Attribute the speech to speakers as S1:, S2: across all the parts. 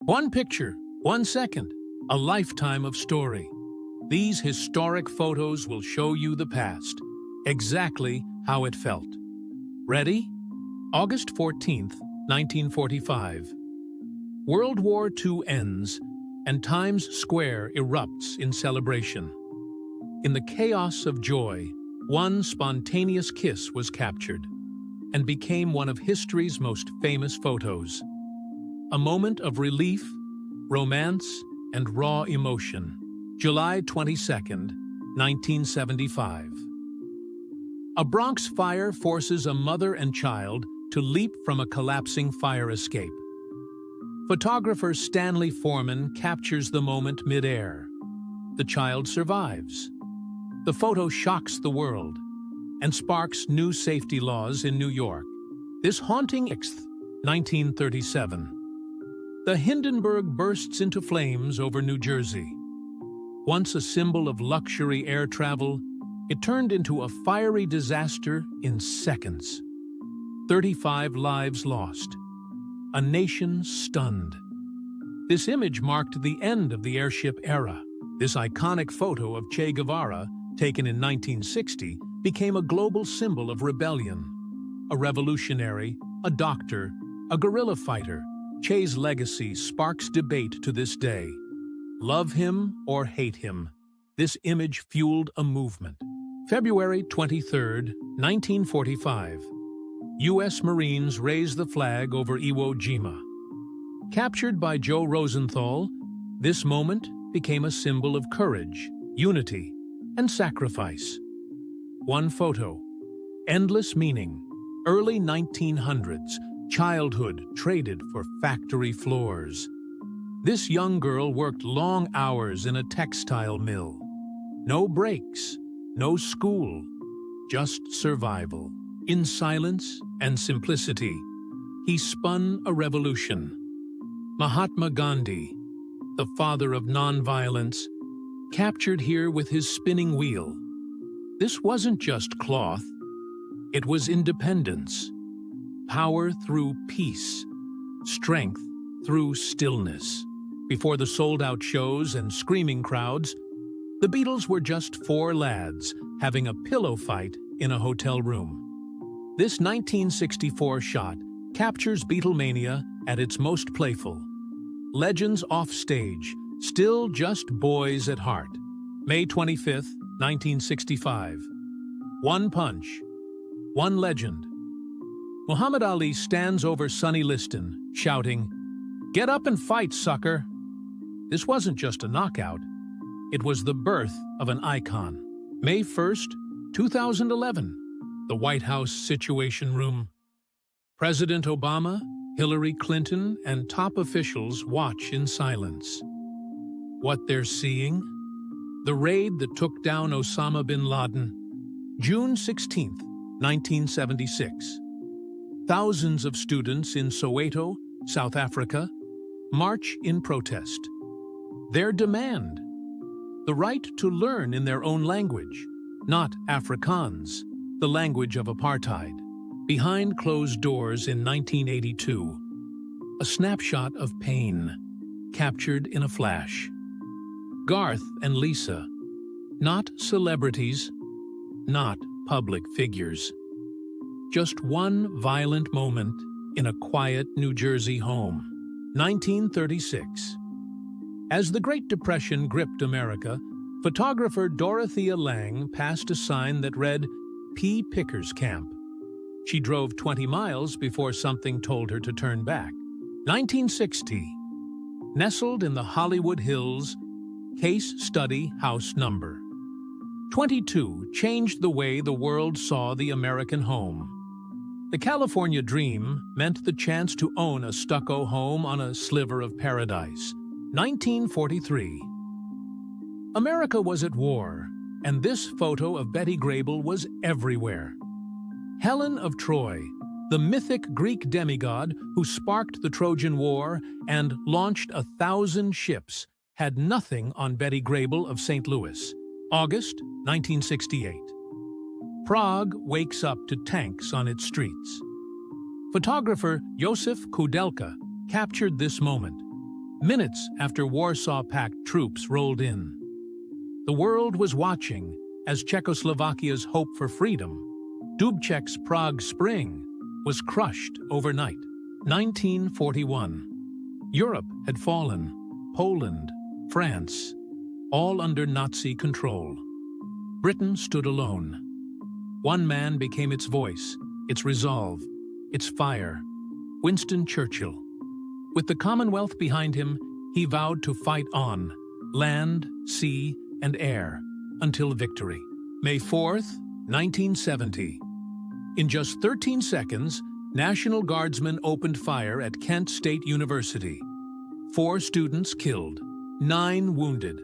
S1: One picture, 1 second, a lifetime of story. These historic photos will show you the past, exactly how it felt. Ready? August 14th, 1945. World War II ends, and Times Square erupts in celebration. In the chaos of joy, one spontaneous kiss was captured and became one of history's most famous photos. A moment of relief, romance, and raw emotion. July 22nd, 1975. A Bronx fire forces a mother and child to leap from a collapsing fire escape. Photographer Stanley Foreman captures the moment mid-air. The child survives. The photo shocks the world and sparks new safety laws in New York. This haunting 1937. The Hindenburg bursts into flames over New Jersey. Once a symbol of luxury air travel, it turned into a fiery disaster in seconds. 35 lives lost. A nation stunned. This image marked the end of the airship era. This iconic photo of Che Guevara, taken in 1960, became a global symbol of rebellion. A revolutionary, a doctor, a guerrilla fighter, Che's legacy sparks debate to this day. Love him or hate him, this image fueled a movement. February 23, 1945. U.S. Marines raise the flag over Iwo Jima. Captured by Joe Rosenthal, this moment became a symbol of courage, unity, and sacrifice. One photo. Endless meaning. Early 1900s. Childhood traded for factory floors. This young girl worked long hours in a textile mill. No breaks, no school, just survival. In silence and simplicity, he spun a revolution. Mahatma Gandhi, the father of nonviolence, captured here with his spinning wheel. This wasn't just cloth, it was independence. Power through peace, strength through stillness. Before the sold-out shows and screaming crowds, the Beatles were just four lads having a pillow fight in a hotel room. This 1964 shot captures Beatlemania at its most playful. Legends off stage, still just boys at heart. May 25th, 1965. One punch, one legend. Muhammad Ali stands over Sonny Liston, shouting, "Get up and fight, sucker!" This wasn't just a knockout. It was the birth of an icon. May 1st, 2011. The White House Situation Room. President Obama, Hillary Clinton, and top officials watch in silence. What they're seeing? The raid that took down Osama bin Laden. June 16th, 1976. Thousands of students in Soweto, South Africa, march in protest. Their demand: the right to learn in their own language, not Afrikaans, the language of apartheid. Behind closed doors in 1982, a snapshot of pain, captured in a flash. Garth and Lisa, not celebrities, not public figures. Just one violent moment in a quiet New Jersey home. 1936. As the Great Depression gripped America, photographer Dorothea Lange passed a sign that read, "P. Pickers Camp." She drove 20 miles before something told her to turn back. 1960. Nestled in the Hollywood Hills, Case Study House Number 22 changed the way the world saw the American home. The California dream meant the chance to own a stucco home on a sliver of paradise. 1943. America was at war, and this photo of Betty Grable was everywhere. Helen of Troy, the mythic Greek demigod who sparked the Trojan War and launched 1,000 ships, had nothing on Betty Grable of St. Louis. August 1968. Prague wakes up to tanks on its streets. Photographer Josef Kudelka captured this moment. minutes after Warsaw-packed troops rolled in. The world was watching as Czechoslovakia's hope for freedom, Dubček's Prague Spring, was crushed overnight. 1941. Europe had fallen. Poland, France, all under Nazi control. Britain stood alone. One man became its voice, its resolve, its fire. Winston Churchill. With the Commonwealth behind him, he vowed to fight on, land, sea, and air, until victory. May 4th, 1970. In just 13 seconds, National Guardsmen opened fire at Kent State University. 4 students killed, 9 wounded.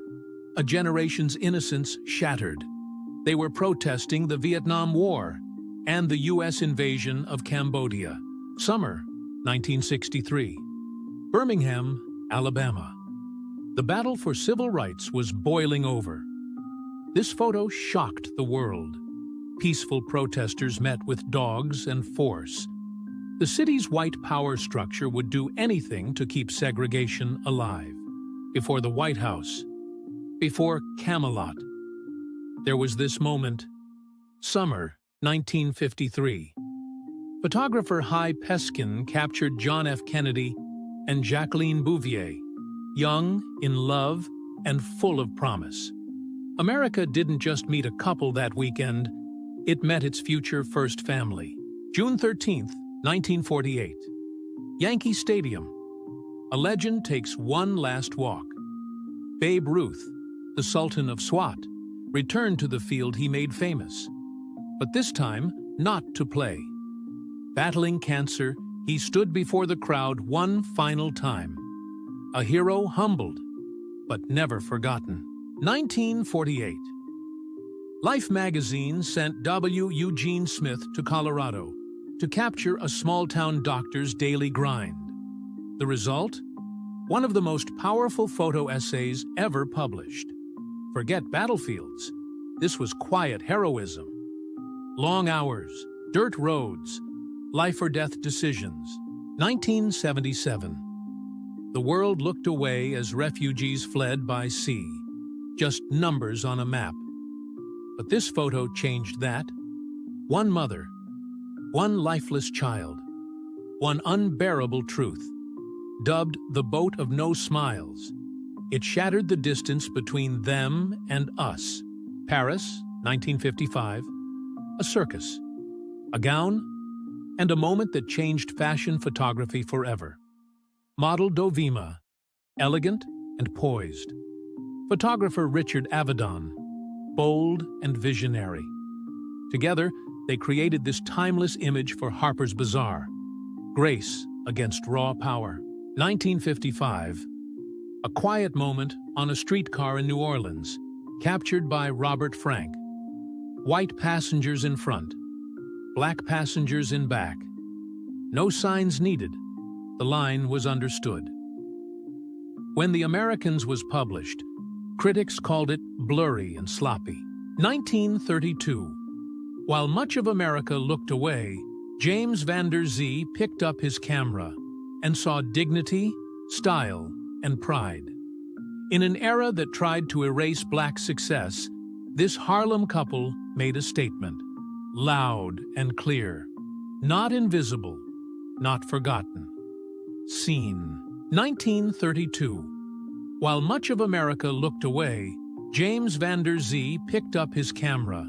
S1: A generation's innocence shattered. They were protesting the Vietnam War and the U.S. invasion of Cambodia. Summer, 1963. Birmingham, Alabama. The battle for civil rights was boiling over. This photo shocked the world. Peaceful protesters met with dogs and force. The city's white power structure would do anything to keep segregation alive. Before the White House, before Camelot, there was this moment. Summer, 1953. Photographer Hy Peskin captured John F. Kennedy and Jacqueline Bouvier, young, in love, and full of promise. America didn't just meet a couple that weekend, it met its future first family. June 13th, 1948. Yankee Stadium. A legend takes one last walk. Babe Ruth, the Sultan of Swat, returned to the field he made famous. But this time, not to play. Battling cancer, he stood before the crowd one final time. A hero humbled, but never forgotten. 1948. Life magazine sent W. Eugene Smith to Colorado to capture a small-town doctor's daily grind. The result? One of the most powerful photo essays ever published. Forget battlefields. This was quiet heroism. Long hours, dirt roads, life-or-death decisions. 1977. The world looked away as refugees fled by sea. Just numbers on a map. But this photo changed that. One mother, one lifeless child, one unbearable truth. Dubbed the boat of no smiles, it shattered the distance between them and us. Paris, 1955. A circus, a gown, and a moment that changed fashion photography forever. Model Dovima, elegant and poised. Photographer Richard Avedon, bold and visionary. Together, they created this timeless image for Harper's Bazaar. Grace against raw power. 1955. A quiet moment on a streetcar in New Orleans, captured by Robert Frank. White passengers in front, black passengers in back. No signs needed. The line was understood. When The Americans was published, critics called it blurry and sloppy. 1932. While much of America looked away, James Van Der Zee picked up his camera and saw dignity, style, and pride. In an era that tried to erase black success, this Harlem couple made a statement. Loud and clear. Not invisible, not forgotten. Seen. 1932. While much of America looked away, James Van Der Zee picked up his camera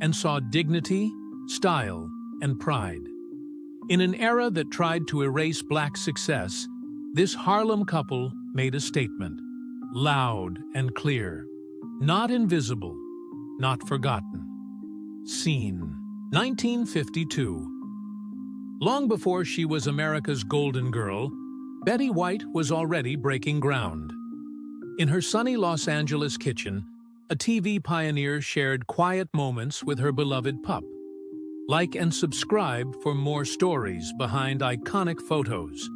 S1: and saw dignity, style, and pride. In an era that tried to erase black success, this Harlem couple made a statement. Loud and clear. Not invisible, not forgotten. Seen. 1952. Long before she was America's golden girl, Betty White was already breaking ground. In her sunny Los Angeles kitchen, a TV pioneer shared quiet moments with her beloved pup. Like and subscribe for more stories behind iconic photos.